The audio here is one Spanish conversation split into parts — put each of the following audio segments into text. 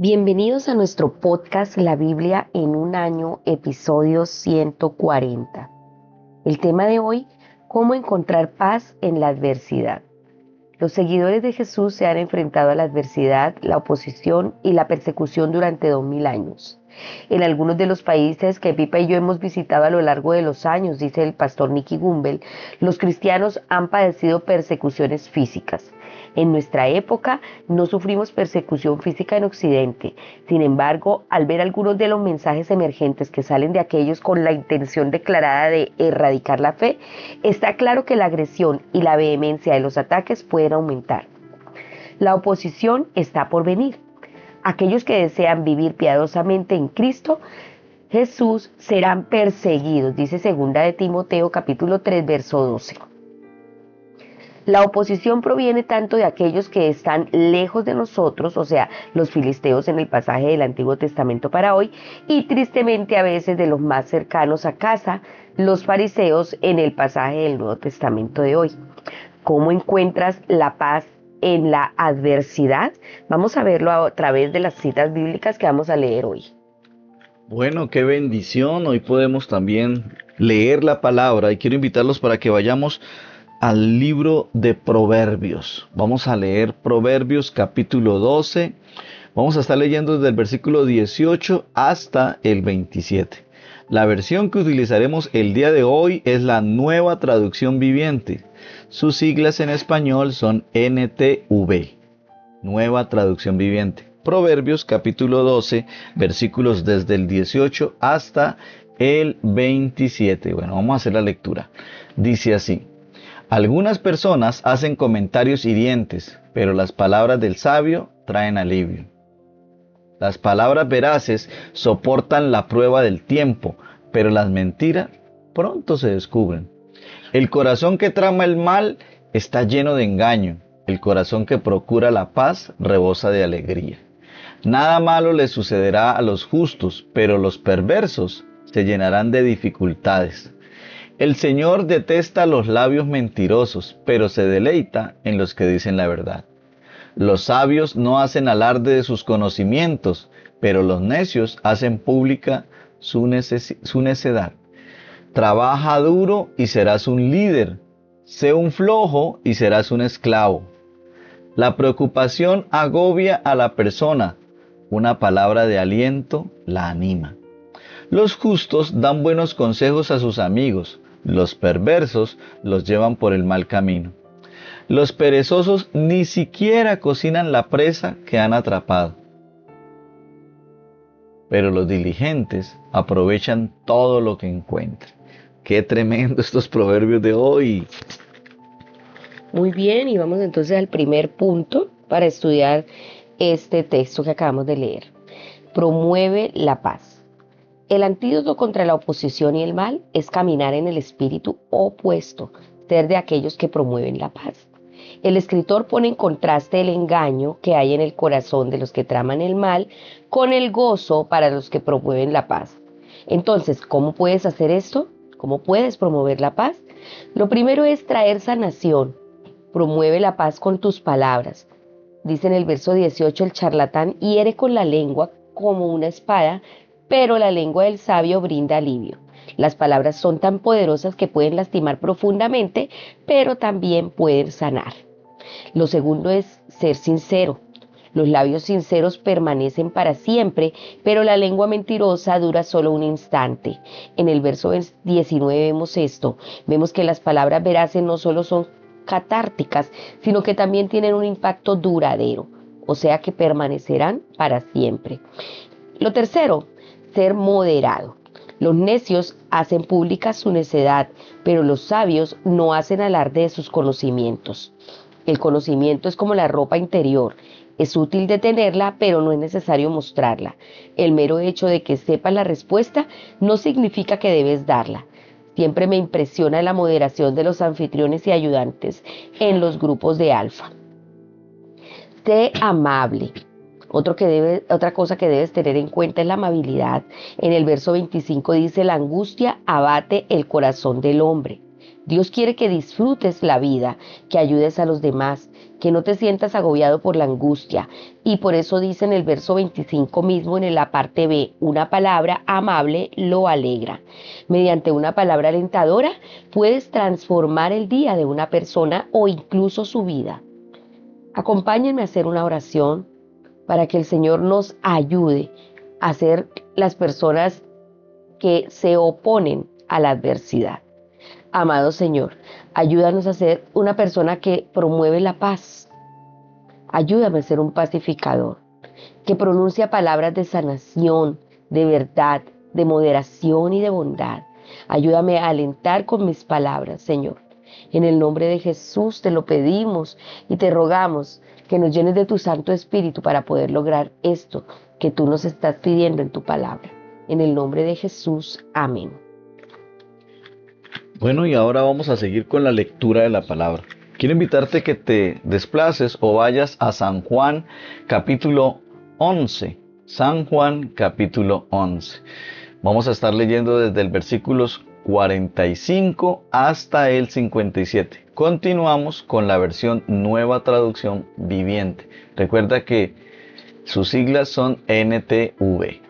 Bienvenidos a nuestro podcast La Biblia en un año, episodio 140. El tema de hoy, cómo encontrar paz en la adversidad. Los seguidores de Jesús se han enfrentado a la adversidad, la oposición y la persecución durante 2000 años. En algunos de los países que Pipa y yo hemos visitado a lo largo de los años, dice el pastor Nicky Gumbel, los cristianos han padecido persecuciones físicas. En nuestra época no sufrimos persecución física en Occidente. Sin embargo, al ver algunos de los mensajes emergentes que salen de aquellos con la intención declarada de erradicar la fe, está claro que la agresión y la vehemencia de los ataques pueden aumentar. La oposición está por venir. Aquellos que desean vivir piadosamente en Cristo Jesús serán perseguidos, dice 2 de Timoteo capítulo 3, verso 12. La oposición proviene tanto de aquellos que están lejos de nosotros, o sea, los filisteos en el pasaje del Antiguo Testamento para hoy, y tristemente a veces de los más cercanos a casa, los fariseos en el pasaje del Nuevo Testamento de hoy. ¿Cómo encuentras la paz en la adversidad? Vamos a verlo a través de las citas bíblicas que vamos a leer hoy. Bueno, qué bendición. Hoy podemos también leer la palabra y quiero invitarlos para que vayamos al libro de Proverbios. Vamos a leer Proverbios capítulo 12. Vamos a estar leyendo desde el versículo 18 hasta el 27. La versión que utilizaremos el día de hoy es la Nueva Traducción Viviente. Sus siglas en español son NTV, Nueva Traducción Viviente. Proverbios capítulo 12, versículos desde el 18 hasta el 27. Bueno, vamos a hacer la lectura. Dice así: algunas personas hacen comentarios hirientes, pero las palabras del sabio traen alivio. Las palabras veraces soportan la prueba del tiempo, pero las mentiras pronto se descubren. El corazón que trama el mal está lleno de engaño. El corazón que procura la paz rebosa de alegría. Nada malo les sucederá a los justos, pero los perversos se llenarán de dificultades. El Señor detesta los labios mentirosos, pero se deleita en los que dicen la verdad. Los sabios no hacen alarde de sus conocimientos, pero los necios hacen pública su necedad. Trabaja duro y serás un líder. Sé un flojo y serás un esclavo. La preocupación agobia a la persona. Una palabra de aliento la anima. Los justos dan buenos consejos a sus amigos. Los perversos los llevan por el mal camino. Los perezosos ni siquiera cocinan la presa que han atrapado. Pero los diligentes aprovechan todo lo que encuentran. Qué tremendo estos proverbios de hoy. Muy bien, y vamos entonces al primer punto para estudiar este texto que acabamos de leer. Promueve la paz. El antídoto contra la oposición y el mal es caminar en el espíritu opuesto, ser de aquellos que promueven la paz. El escritor pone en contraste el engaño que hay en el corazón de los que traman el mal con el gozo para los que promueven la paz. Entonces, ¿cómo puedes hacer esto? ¿Cómo puedes promover la paz? Lo primero es traer sanación. Promueve la paz con tus palabras. Dice en el verso 18, el charlatán hiere con la lengua como una espada, pero la lengua del sabio brinda alivio. Las palabras son tan poderosas que pueden lastimar profundamente, pero también pueden sanar. Lo segundo es ser sincero. Los labios sinceros permanecen para siempre, pero la lengua mentirosa dura solo un instante. En el verso 19 vemos esto. Vemos que las palabras veraces no solo son catárticas, sino que también tienen un impacto duradero, o sea que permanecerán para siempre. Lo tercero, ser moderado. Los necios hacen pública su necedad, pero los sabios no hacen alarde de sus conocimientos. El conocimiento es como la ropa interior. Es útil de tenerla, pero no es necesario mostrarla. El mero hecho de que sepas la respuesta no significa que debes darla. Siempre me impresiona la moderación de los anfitriones y ayudantes en los grupos de alfa. Sé amable. Otra cosa que debes tener en cuenta es la amabilidad. En el verso 25 dice: la angustia abate el corazón del hombre. Dios quiere que disfrutes la vida, que ayudes a los demás, que no te sientas agobiado por la angustia. Y por eso dice en el verso 25 mismo, en la parte B, una palabra amable lo alegra. Mediante una palabra alentadora puedes transformar el día de una persona o incluso su vida. Acompáñenme a hacer una oración para que el Señor nos ayude a ser las personas que se oponen a la adversidad. Amado Señor, ayúdanos a ser una persona que promueve la paz. Ayúdame a ser un pacificador, que pronuncia palabras de sanación, de verdad, de moderación y de bondad. Ayúdame a alentar con mis palabras, Señor. En el nombre de Jesús te lo pedimos y te rogamos que nos llenes de tu Santo Espíritu para poder lograr esto que tú nos estás pidiendo en tu palabra. En el nombre de Jesús, amén. Bueno, y ahora vamos a seguir con la lectura de la palabra. Quiero invitarte que te desplaces o vayas a San Juan capítulo 11. San Juan capítulo 11. Vamos a estar leyendo desde el versículos 45 hasta el 57. Continuamos con la versión Nueva Traducción Viviente. Recuerda que sus siglas son NTV.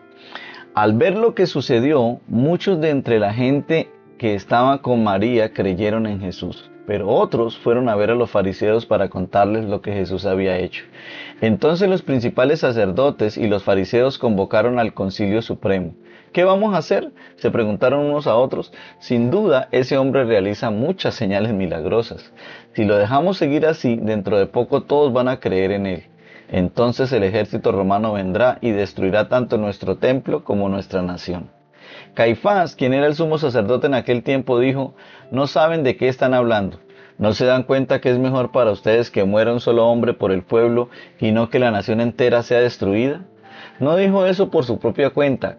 Al ver lo que sucedió, muchos de entre la gente que estaba con María creyeron en Jesús, pero otros fueron a ver a los fariseos para contarles lo que Jesús había hecho. Entonces los principales sacerdotes y los fariseos convocaron al Concilio Supremo. ¿Qué vamos a hacer?, se preguntaron unos a otros. Sin duda, ese hombre realiza muchas señales milagrosas. Si lo dejamos seguir así, dentro de poco todos van a creer en él. Entonces el ejército romano vendrá y destruirá tanto nuestro templo como nuestra nación. Caifás, quien era el sumo sacerdote en aquel tiempo, dijo: no saben de qué están hablando. ¿No se dan cuenta que es mejor para ustedes que muera un solo hombre por el pueblo y no que la nación entera sea destruida? No dijo eso por su propia cuenta.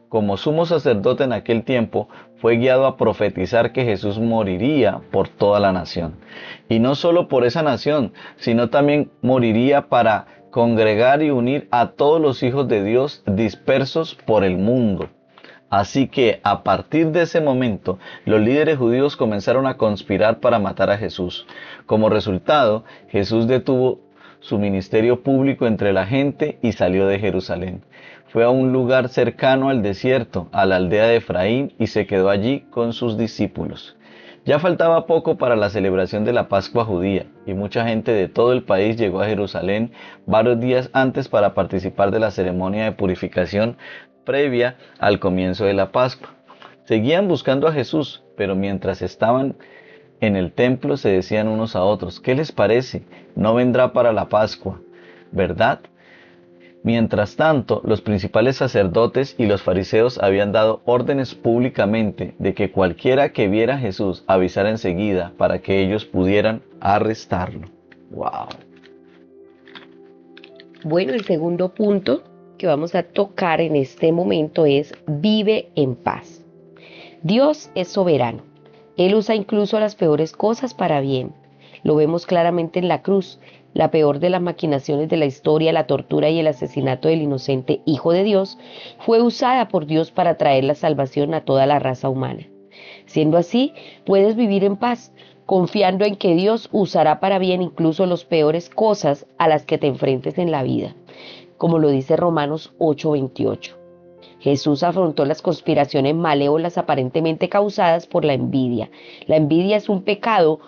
Como sumo sacerdote en aquel tiempo, fue guiado a profetizar que Jesús moriría por toda la nación. Y no solo por esa nación, sino también moriría para congregar y unir a todos los hijos de Dios dispersos por el mundo. Así que a partir de ese momento, los líderes judíos comenzaron a conspirar para matar a Jesús. Como resultado, Jesús detuvo su ministerio público entre la gente y salió de Jerusalén. Fue a un lugar cercano al desierto, a la aldea de Efraín, y se quedó allí con sus discípulos. Ya faltaba poco para la celebración de la Pascua judía, y mucha gente de todo el país llegó a Jerusalén varios días antes para participar de la ceremonia de purificación previa al comienzo de la Pascua. Seguían buscando a Jesús, pero mientras estaban en el templo se decían unos a otros: ¿qué les parece? No vendrá para la Pascua, ¿verdad? Mientras tanto, los principales sacerdotes y los fariseos habían dado órdenes públicamente de que cualquiera que viera a Jesús avisara enseguida para que ellos pudieran arrestarlo. ¡Wow! Bueno, el segundo punto que vamos a tocar en este momento es: vive en paz. Dios es soberano. Él usa incluso las peores cosas para bien. Lo vemos claramente en la cruz, la peor de las maquinaciones de la historia, la tortura y el asesinato del inocente Hijo de Dios, fue usada por Dios para traer la salvación a toda la raza humana. Siendo así, puedes vivir en paz, confiando en que Dios usará para bien incluso las peores cosas a las que te enfrentes en la vida, como lo dice Romanos 8:28. Jesús afrontó las conspiraciones malévolas aparentemente causadas por la envidia. La envidia es un pecado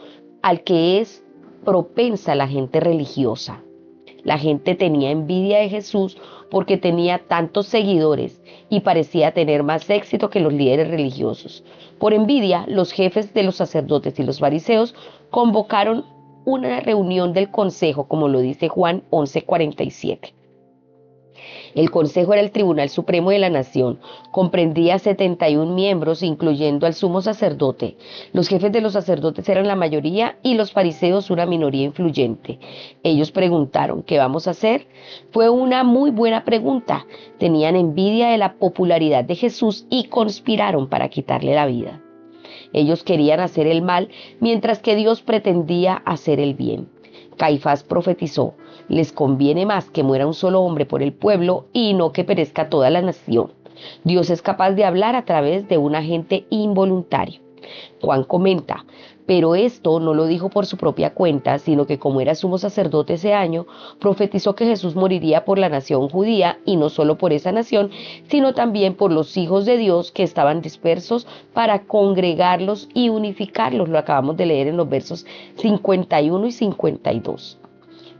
al que es propensa la gente religiosa. La gente tenía envidia de Jesús porque tenía tantos seguidores y parecía tener más éxito que los líderes religiosos. Por envidia, los jefes de los sacerdotes y los fariseos convocaron una reunión del consejo, como lo dice Juan 11:47. El Consejo era el Tribunal Supremo de la Nación. Comprendía 71 miembros, incluyendo al sumo sacerdote. Los jefes de los sacerdotes eran la mayoría y los fariseos una minoría influyente. Ellos preguntaron: ¿qué vamos a hacer? Fue una muy buena pregunta. Tenían envidia de la popularidad de Jesús y conspiraron para quitarle la vida. Ellos querían hacer el mal, mientras que Dios pretendía hacer el bien. Caifás profetizó: les conviene más que muera un solo hombre por el pueblo y no que perezca toda la nación. Dios es capaz de hablar a través de un agente involuntario. Juan comenta, pero esto no lo dijo por su propia cuenta, sino que como era sumo sacerdote ese año, profetizó que Jesús moriría por la nación judía y no solo por esa nación, sino también por los hijos de Dios que estaban dispersos para congregarlos y unificarlos. Lo acabamos de leer en los versos 51 y 52.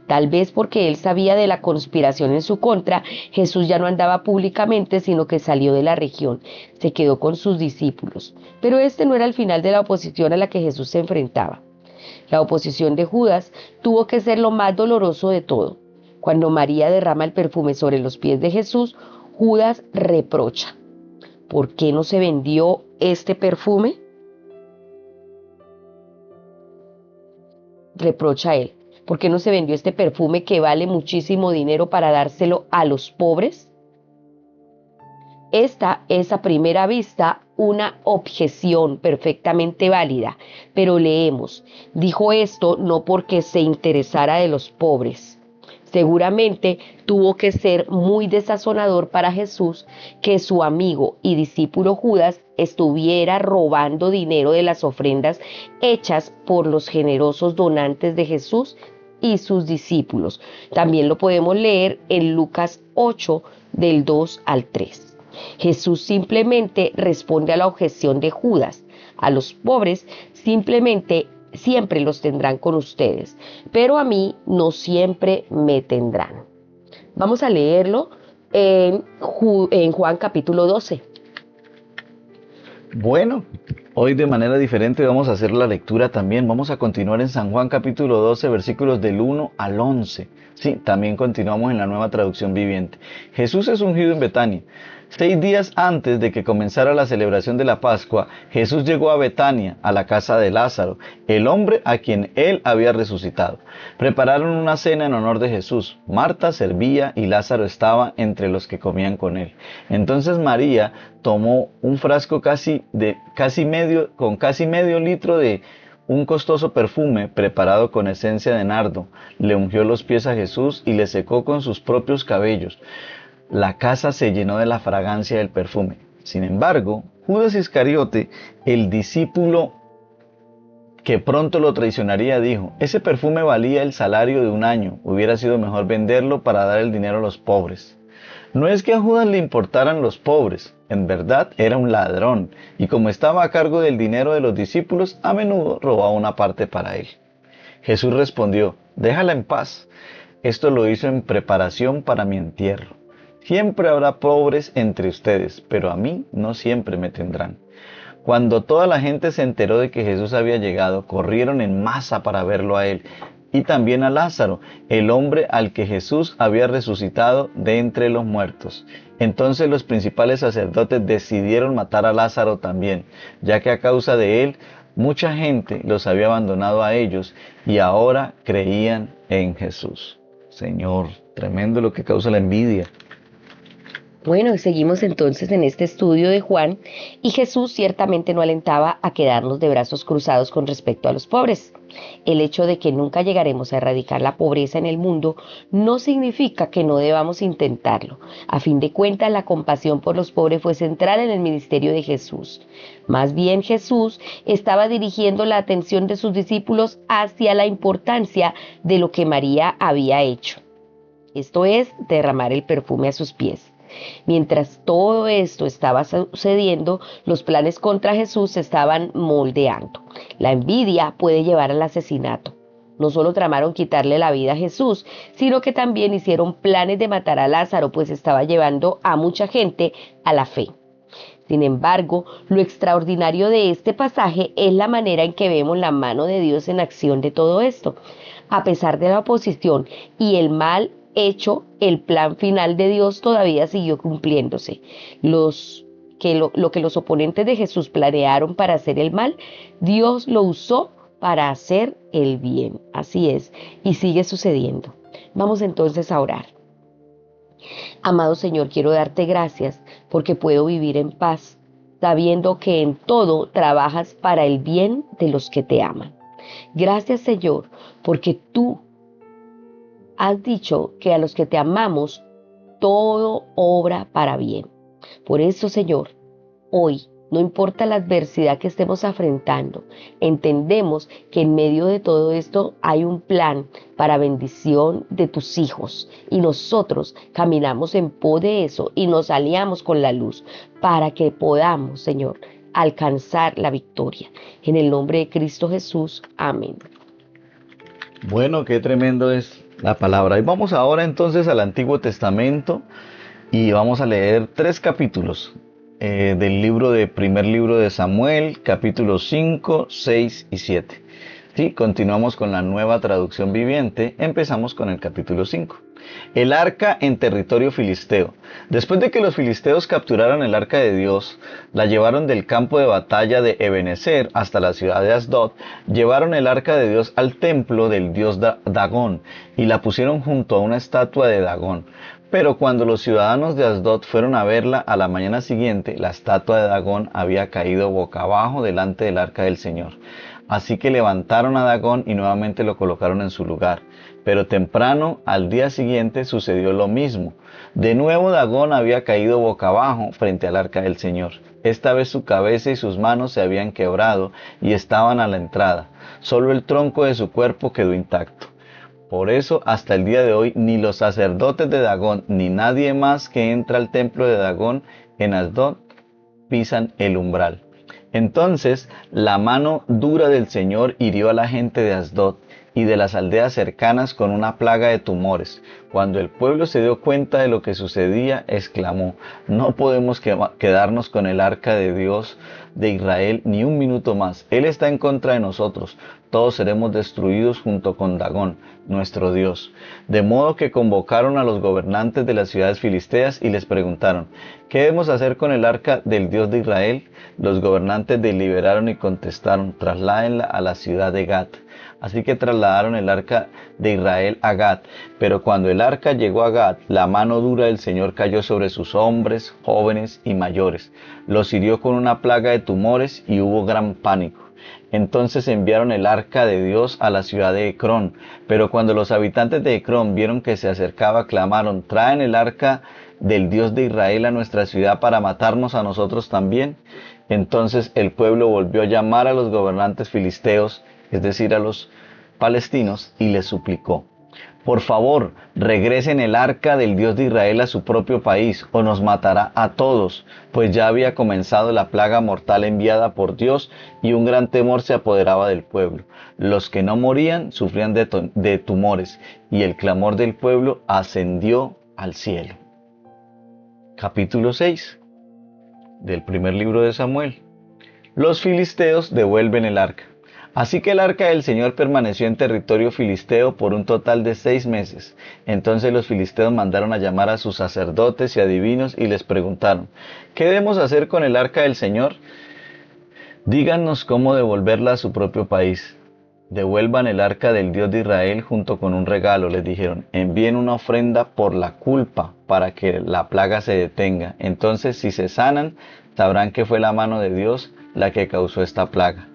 Tal vez porque él sabía de la conspiración en su contra, Jesús ya no andaba públicamente, sino que salió de la región, se quedó con sus discípulos. Pero este no era el final de la oposición a la que Jesús se enfrentaba. La oposición de Judas tuvo que ser lo más doloroso de todo. Cuando María derrama el perfume sobre los pies de Jesús, Judas reprocha. ¿Por qué no se vendió este perfume? Reprocha a él. ¿Por qué no se vendió este perfume que vale muchísimo dinero para dárselo a los pobres? Esta es a primera vista una objeción perfectamente válida, pero leemos, dijo esto no porque se interesara de los pobres. Seguramente tuvo que ser muy desazonador para Jesús que su amigo y discípulo Judas estuviera robando dinero de las ofrendas hechas por los generosos donantes de Jesús y sus discípulos. También lo podemos leer en Lucas 8, del 2 al 3. Jesús simplemente responde a la objeción de Judas. A los pobres simplemente siempre los tendrán con ustedes, pero a mí no siempre me tendrán. Vamos a leerlo en Juan capítulo 12. Bueno, hoy de manera diferente vamos a hacer la lectura también. Vamos a continuar en San Juan capítulo 12, versículos del 1 al 11. Sí, también continuamos en la Nueva Traducción Viviente. Jesús es ungido en Betania. 6 días antes de que comenzara la celebración de la Pascua, Jesús llegó a Betania, a la casa de Lázaro, el hombre a quien él había resucitado. Prepararon una cena en honor de Jesús. Marta servía y Lázaro estaba entre los que comían con él. Entonces María tomó un frasco con casi medio litro de un costoso perfume preparado con esencia de nardo. Le ungió los pies a Jesús y le secó con sus propios cabellos. La casa se llenó de la fragancia del perfume. Sin embargo, Judas Iscariote, el discípulo que pronto lo traicionaría, dijo, ese perfume valía el salario de un año, hubiera sido mejor venderlo para dar el dinero a los pobres. No es que a Judas le importaran los pobres, en verdad era un ladrón, y como estaba a cargo del dinero de los discípulos, a menudo robaba una parte para él. Jesús respondió, déjala en paz, esto lo hizo en preparación para mi entierro. Siempre habrá pobres entre ustedes, pero a mí no siempre me tendrán. Cuando toda la gente se enteró de que Jesús había llegado, corrieron en masa para verlo a él, y también a Lázaro, el hombre al que Jesús había resucitado de entre los muertos. Entonces los principales sacerdotes decidieron matar a Lázaro también, ya que a causa de él, mucha gente los había abandonado a ellos, y ahora creían en Jesús. Señor, tremendo lo que causa la envidia. Bueno, seguimos entonces en este estudio de Juan y Jesús ciertamente no alentaba a quedarnos de brazos cruzados con respecto a los pobres. El hecho de que nunca llegaremos a erradicar la pobreza en el mundo no significa que no debamos intentarlo. A fin de cuentas, la compasión por los pobres fue central en el ministerio de Jesús. Más bien, Jesús estaba dirigiendo la atención de sus discípulos hacia la importancia de lo que María había hecho. Esto es, derramar el perfume a sus pies. Mientras todo esto estaba sucediendo, los planes contra Jesús se estaban moldeando. La envidia puede llevar al asesinato. No solo tramaron quitarle la vida a Jesús, sino que también hicieron planes de matar a Lázaro, pues estaba llevando a mucha gente a la fe. Sin embargo, lo extraordinario de este pasaje es la manera en que vemos la mano de Dios en acción de todo esto. A pesar de la oposición y el mal hecho, el plan final de Dios todavía siguió cumpliéndose. Lo que los oponentes de Jesús planearon para hacer el mal, Dios lo usó para hacer el bien. Así es, y sigue sucediendo. Vamos entonces a orar. Amado Señor, quiero darte gracias porque puedo vivir en paz, sabiendo que en todo trabajas para el bien de los que te aman. Gracias, Señor, porque tú has dicho que a los que te amamos, todo obra para bien. Por eso, Señor, hoy No importa la adversidad que estemos afrontando, entendemos que en medio de todo esto hay un plan para bendición de tus hijos y nosotros caminamos en pos de eso y nos aliamos con la luz para que podamos, Señor, alcanzar la victoria. En el nombre de Cristo Jesús, amén. Bueno, qué tremendo es la palabra. Y vamos ahora entonces al Antiguo Testamento y vamos a leer 3 capítulos del primer libro de Samuel, capítulos 5, 6 y 7. Sí, continuamos con la Nueva Traducción Viviente. Empezamos con el capítulo 5. El arca en territorio filisteo. Después de que los filisteos capturaron el arca de Dios, la llevaron del campo de batalla de Ebenezer hasta la ciudad de Asdod, llevaron el arca de Dios al templo del dios Dagón y la pusieron junto a una estatua de Dagón. Pero cuando los ciudadanos de Asdod fueron a verla a la mañana siguiente, la estatua de Dagón había caído boca abajo delante del arca del Señor. Así que levantaron a Dagón y nuevamente lo colocaron en su lugar. Pero temprano, al día siguiente, sucedió lo mismo. De nuevo Dagón había caído boca abajo frente al arca del Señor. Esta vez su cabeza y sus manos se habían quebrado y estaban a la entrada. Solo el tronco de su cuerpo quedó intacto. Por eso, hasta el día de hoy, ni los sacerdotes de Dagón, ni nadie más que entra al templo de Dagón en Asdod, pisan el umbral. Entonces, la mano dura del Señor hirió a la gente de Asdod y de las aldeas cercanas con una plaga de tumores. Cuando el pueblo se dio cuenta de lo que sucedía, exclamó: no podemos quedarnos con el arca de Dios de Israel ni un minuto más. Él está en contra de nosotros. Todos seremos destruidos junto con Dagón, nuestro Dios. De modo que convocaron a los gobernantes de las ciudades filisteas y les preguntaron: ¿qué debemos hacer con el arca del Dios de Israel? Los gobernantes deliberaron y contestaron: trasládenla a la ciudad de Gat. Así que trasladaron el arca de Israel a Gat. Pero cuando el arca llegó a Gat, la mano dura del Señor cayó sobre sus hombres, jóvenes y mayores. Los hirió con una plaga de tumores y hubo gran pánico. Entonces enviaron el arca de Dios a la ciudad de Ecrón. Pero cuando los habitantes de Ecrón vieron que se acercaba, clamaron: traen el arca del Dios de Israel a nuestra ciudad para matarnos a nosotros también. Entonces el pueblo volvió a llamar a los gobernantes filisteos, es decir, a los palestinos, y les suplicó: por favor, regresen el arca del Dios de Israel a su propio país, o nos matará a todos, pues ya había comenzado la plaga mortal enviada por Dios, y un gran temor se apoderaba del pueblo. Los que no morían sufrían de tumores, y el clamor del pueblo ascendió al cielo. Capítulo 6 del primer libro de Samuel. Los filisteos devuelven el arca. Así que el arca del Señor permaneció en territorio filisteo por un total de 6 meses. Entonces los filisteos mandaron a llamar a sus sacerdotes y adivinos y les preguntaron: ¿qué debemos hacer con el arca del Señor? Díganos cómo devolverla a su propio país. Devuelvan el arca del Dios de Israel junto con un regalo, les dijeron. Envíen una ofrenda por la culpa para que la plaga se detenga. Entonces, si se sanan, sabrán que fue la mano de Dios la que causó esta plaga.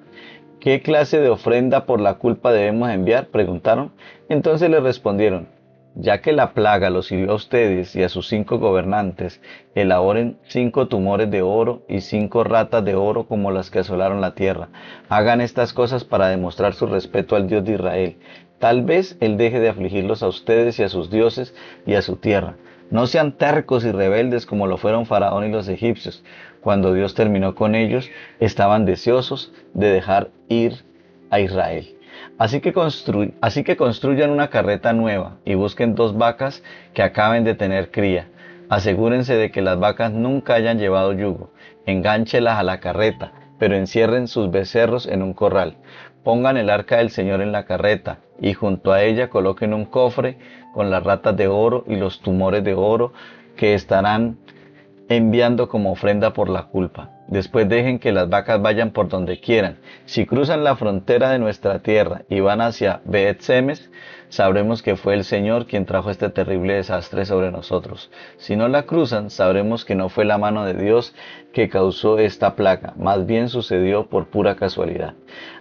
¿Qué clase de ofrenda por la culpa debemos enviar?, preguntaron. Entonces le respondieron: ya que la plaga los hirió a ustedes y a sus 5 gobernantes, elaboren 5 tumores de oro y 5 ratas de oro como las que asolaron la tierra. Hagan estas cosas para demostrar su respeto al Dios de Israel. Tal vez Él deje de afligirlos a ustedes y a sus dioses y a su tierra. No sean tercos y rebeldes como lo fueron Faraón y los egipcios. Cuando Dios terminó con ellos, estaban deseosos de dejar ir a Israel. Así que construyan una carreta nueva y busquen 2 vacas que acaben de tener cría. Asegúrense de que las vacas nunca hayan llevado yugo. Engánchelas a la carreta, pero encierren sus becerros en un corral. Pongan el arca del Señor en la carreta y junto a ella coloquen un cofre con las ratas de oro y los tumores de oro que estarán enviando como ofrenda por la culpa. Después dejen que las vacas vayan por donde quieran. Si cruzan la frontera de nuestra tierra y van hacia Beet-Semes, sabremos que fue el Señor quien trajo este terrible desastre sobre nosotros. Si no la cruzan, sabremos que no fue la mano de Dios que causó esta plaga, más bien sucedió por pura casualidad.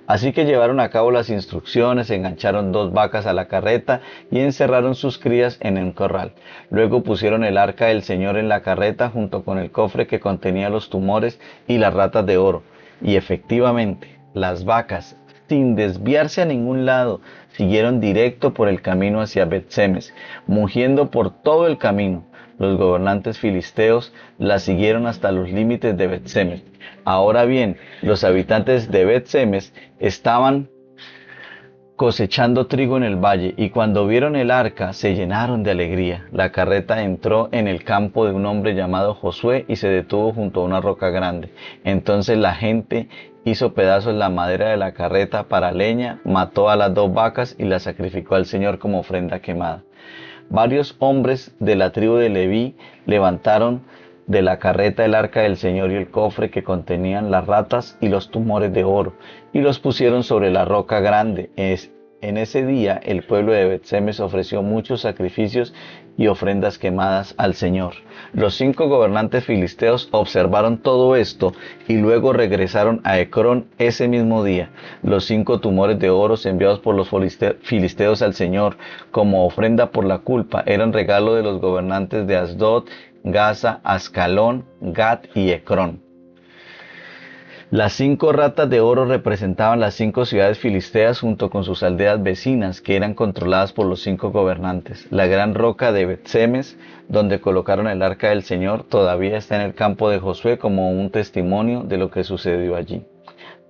Así que llevaron a cabo las instrucciones, engancharon 2 vacas a la carreta y encerraron sus crías en un corral. Luego pusieron el arca del Señor en la carreta junto con el cofre que contenía los tumores y las ratas de oro. Y efectivamente, las vacas, sin desviarse a ningún lado, siguieron directo por el camino hacia Bet-Semes, mugiendo por todo el camino. Los gobernantes filisteos las siguieron hasta los límites de Bet-Semes. Ahora bien, los habitantes de Bet-Semes estaban cosechando trigo en el valle, y cuando vieron el arca se llenaron de alegría. La carreta entró en el campo de un hombre llamado Josué y se detuvo junto a una roca grande. Entonces la gente hizo pedazos la madera de la carreta para leña, mató a las 2 vacas y las sacrificó al Señor como ofrenda quemada. Varios hombres de la tribu de Leví levantaron de la carreta el arca del Señor y el cofre que contenían las ratas y los tumores de oro, y los pusieron sobre la roca grande. En ese día el pueblo de Bet-Semes ofreció muchos sacrificios y ofrendas quemadas al Señor. Los 5 gobernantes filisteos observaron todo esto y luego regresaron a Ecrón ese mismo día. Los 5 tumores de oro enviados por los filisteos al Señor como ofrenda por la culpa eran regalo de los gobernantes de Asdod, Gaza, Ascalón, Gat y Ecrón. Las 5 ratas de oro representaban las 5 ciudades filisteas junto con sus aldeas vecinas, que eran controladas por los 5 gobernantes. La gran roca de Bet-Semes, donde colocaron el arca del Señor, todavía está en el campo de Josué como un testimonio de lo que sucedió allí.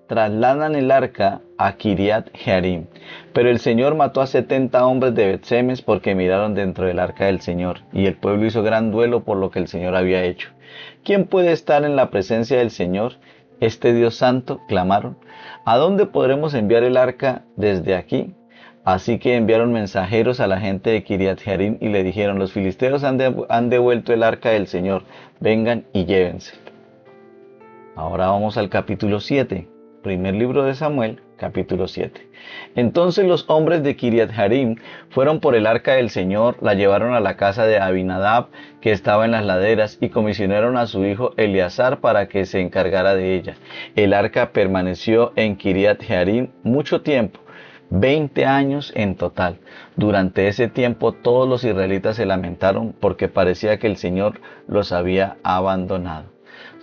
Trasladan el arca a Kiriat Jearim, pero el Señor mató a 70 hombres de Bet-Semes porque miraron dentro del arca del Señor, y el pueblo hizo gran duelo por lo que el Señor había hecho. ¿Quién puede estar en la presencia del Señor, este Dios santo?, clamaron. ¿A dónde podremos enviar el arca desde aquí? Así que enviaron mensajeros a la gente de Kiriat Jearim y le dijeron: los filisteos han devuelto el arca del Señor, vengan y llévense. Ahora vamos al capítulo 7. Primer libro de Samuel, capítulo 7. Entonces los hombres de Kiriat Jearim fueron por el arca del Señor, la llevaron a la casa de Abinadab, que estaba en las laderas, y comisionaron a su hijo Eleazar para que se encargara de ella. El arca permaneció en Kiriat Jearim mucho tiempo, 20 años en total. Durante ese tiempo todos los israelitas se lamentaron porque parecía que el Señor los había abandonado.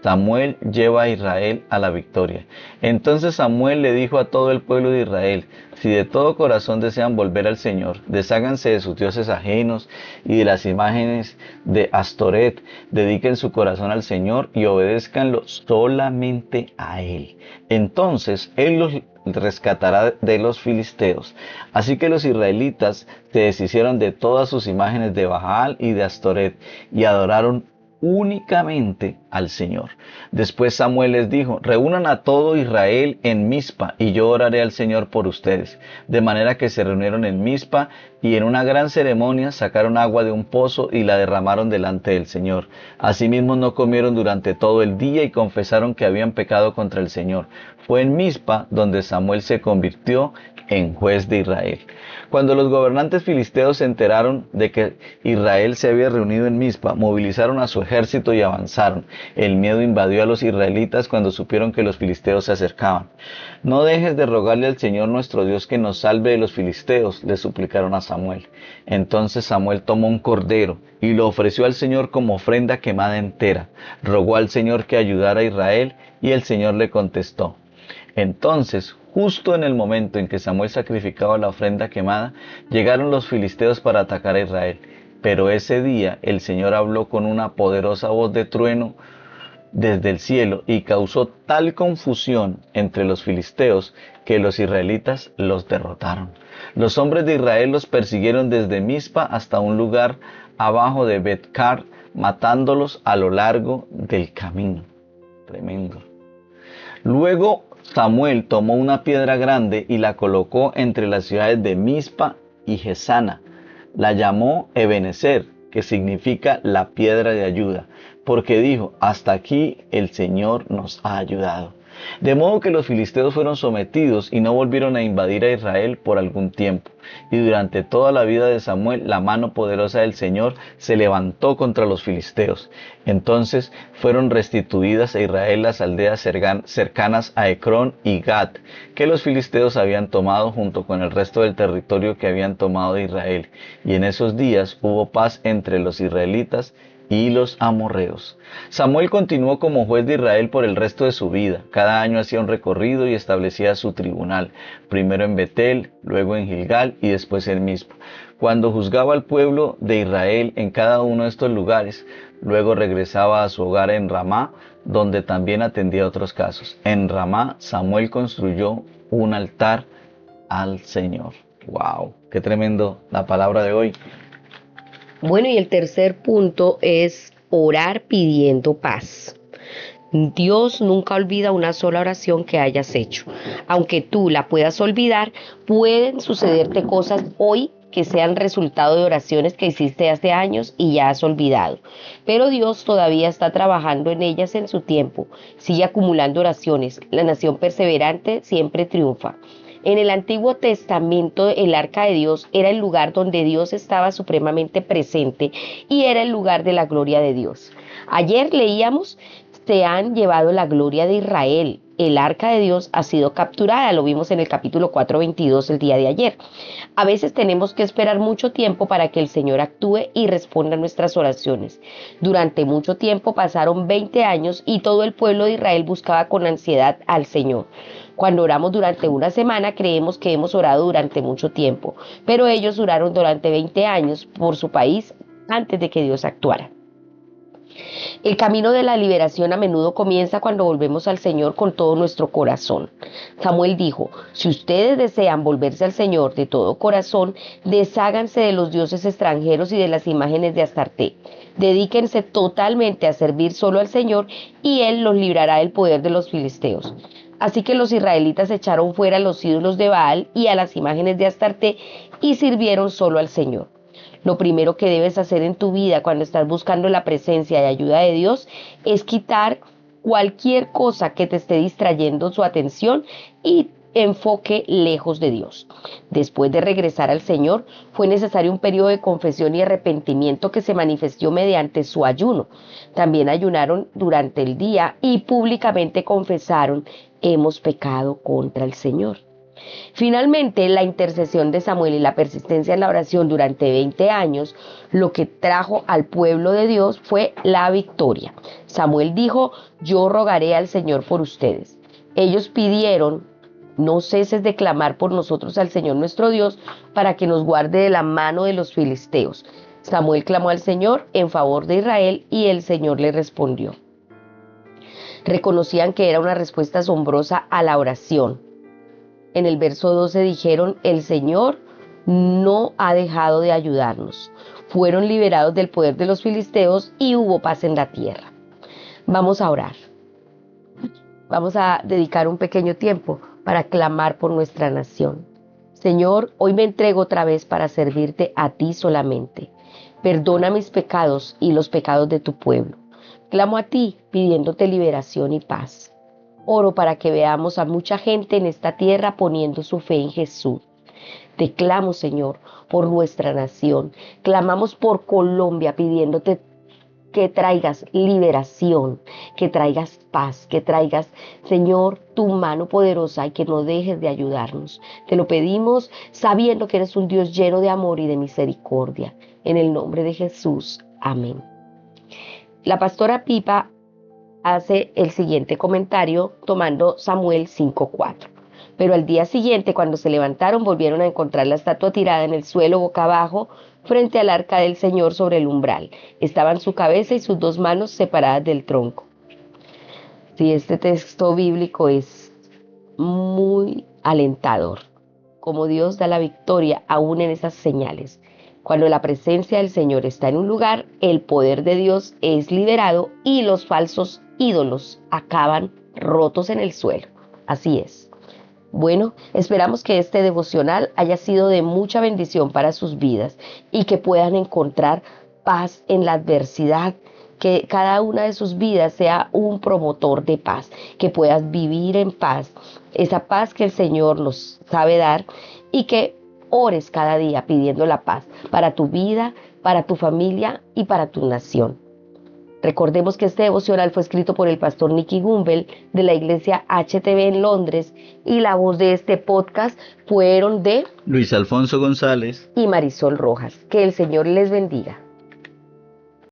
Samuel lleva a Israel a la victoria. Entonces Samuel le dijo a todo el pueblo de Israel: si de todo corazón desean volver al Señor, desháganse de sus dioses ajenos y de las imágenes de Astoret, dediquen su corazón al Señor y obedézcanlo solamente a Él. Entonces Él los rescatará de los filisteos. Así que los israelitas se deshicieron de todas sus imágenes de Baal y de Astoret y adoraron únicamente al Señor. Después Samuel les dijo: reúnan a todo Israel en Mizpa y yo oraré al Señor por ustedes. De manera que se reunieron en Mizpa y en una gran ceremonia sacaron agua de un pozo y la derramaron delante del Señor. Asimismo no comieron durante todo el día y confesaron que habían pecado contra el Señor. Fue en Mizpa donde Samuel se convirtió en juez de Israel. Cuando los gobernantes filisteos se enteraron de que Israel se había reunido en Mizpa, movilizaron a su ejército y avanzaron. El miedo invadió a los israelitas cuando supieron que los filisteos se acercaban. No dejes de rogarle al Señor nuestro Dios que nos salve de los filisteos, le suplicaron a Samuel. Entonces Samuel tomó un cordero y lo ofreció al Señor como ofrenda quemada entera. Rogó al Señor que ayudara a Israel y el Señor le contestó. Entonces, justo en el momento en que Samuel sacrificaba la ofrenda quemada, llegaron los filisteos para atacar a Israel. Pero ese día el Señor habló con una poderosa voz de trueno desde el cielo y causó tal confusión entre los filisteos que los israelitas los derrotaron. Los hombres de Israel los persiguieron desde Mizpa hasta un lugar abajo de Bet-Car, matándolos a lo largo del camino. Tremendo. Luego Samuel tomó una piedra grande y la colocó entre las ciudades de Mizpa y Gesana. La llamó Ebenezer, que significa la piedra de ayuda, porque dijo: hasta aquí el Señor nos ha ayudado. De modo que los filisteos fueron sometidos y no volvieron a invadir a Israel por algún tiempo. Y durante toda la vida de Samuel, la mano poderosa del Señor se levantó contra los filisteos. Entonces fueron restituidas a Israel las aldeas cercanas a Ecrón y Gat, que los filisteos habían tomado junto con el resto del territorio que habían tomado de Israel. Y en esos días hubo paz entre los israelitas y los amorreos. Samuel continuó como juez de Israel por el resto de su vida. Cada año hacía un recorrido y establecía su tribunal, primero en Betel, luego en Gilgal y después en Mizpa. Cuando juzgaba al pueblo de Israel en cada uno de estos lugares, luego regresaba a su hogar en Ramá, donde también atendía otros casos. En Ramá, Samuel construyó un altar al Señor. ¡Wow! ¡Qué tremendo la palabra de hoy! Bueno, y el tercer punto es orar pidiendo paz. Dios nunca olvida una sola oración que hayas hecho. Aunque tú la puedas olvidar, pueden sucederte cosas hoy que sean resultado de oraciones que hiciste hace años y ya has olvidado. Pero Dios todavía está trabajando en ellas en su tiempo. Sigue acumulando oraciones. La nación perseverante siempre triunfa. En el Antiguo Testamento, el Arca de Dios era el lugar donde Dios estaba supremamente presente y era el lugar de la gloria de Dios. Ayer leíamos, se han llevado la gloria de Israel. El Arca de Dios ha sido capturada, lo vimos en el capítulo 4:22 el día de ayer. A veces tenemos que esperar mucho tiempo para que el Señor actúe y responda a nuestras oraciones. Durante mucho tiempo pasaron 20 años y todo el pueblo de Israel buscaba con ansiedad al Señor. Cuando oramos durante una semana creemos que hemos orado durante mucho tiempo, pero ellos oraron durante 20 años por su país antes de que Dios actuara. El camino de la liberación a menudo comienza cuando volvemos al Señor con todo nuestro corazón. Samuel dijo, si ustedes desean volverse al Señor de todo corazón, desháganse de los dioses extranjeros y de las imágenes de Astarte. Dedíquense totalmente a servir solo al Señor y Él los librará del poder de los filisteos. Así que los israelitas echaron fuera los ídolos de Baal y a las imágenes de Astarte y sirvieron solo al Señor. Lo primero que debes hacer en tu vida cuando estás buscando la presencia y ayuda de Dios es quitar cualquier cosa que te esté distrayendo su atención y enfoque lejos de Dios. Después de regresar al Señor, fue necesario un periodo de confesión y arrepentimiento que se manifestó mediante su ayuno. También ayunaron durante el día y públicamente confesaron, hemos pecado contra el Señor. Finalmente, la intercesión de Samuel y la persistencia en la oración durante 20 años, lo que trajo al pueblo de Dios fue la victoria. Samuel dijo, yo rogaré al Señor por ustedes. Ellos pidieron, no ceses de clamar por nosotros al Señor nuestro Dios para que nos guarde de la mano de los filisteos. Samuel clamó al Señor en favor de Israel y el Señor le respondió. Reconocían que era una respuesta asombrosa a la oración. En el verso 12 dijeron, el Señor no ha dejado de ayudarnos. Fueron liberados del poder de los filisteos y hubo paz en la tierra. Vamos a orar. Vamos a dedicar un pequeño tiempo para clamar por nuestra nación. Señor, hoy me entrego otra vez para servirte a ti solamente. Perdona mis pecados y los pecados de tu pueblo. Clamo a ti pidiéndote liberación y paz. Oro para que veamos a mucha gente en esta tierra poniendo su fe en Jesús. Te clamo, Señor, por nuestra nación. Clamamos por Colombia pidiéndote que traigas liberación, que traigas paz, que traigas, Señor, tu mano poderosa y que no dejes de ayudarnos. Te lo pedimos sabiendo que eres un Dios lleno de amor y de misericordia. En el nombre de Jesús. Amén. La pastora Pipa hace el siguiente comentario tomando Samuel 5:4. Pero al día siguiente, cuando se levantaron, volvieron a encontrar la estatua tirada en el suelo boca abajo frente al arca del Señor sobre el umbral. Estaban su cabeza y sus dos manos separadas del tronco. Sí, este texto bíblico es muy alentador. Como Dios da la victoria aún en esas señales. Cuando la presencia del Señor está en un lugar, el poder de Dios es liberado y los falsos ídolos acaban rotos en el suelo. Así es. Bueno, esperamos que este devocional haya sido de mucha bendición para sus vidas y que puedan encontrar paz en la adversidad, que cada una de sus vidas sea un promotor de paz, que puedas vivir en paz, esa paz que el Señor nos sabe dar, y que ores cada día pidiendo la paz para tu vida, para tu familia y para tu nación. Recordemos que este devocional fue escrito por el pastor Nicky Gumbel de la iglesia HTB en Londres, y la voz de este podcast fueron de Luis Alfonso González y Marisol Rojas. Que el Señor les bendiga.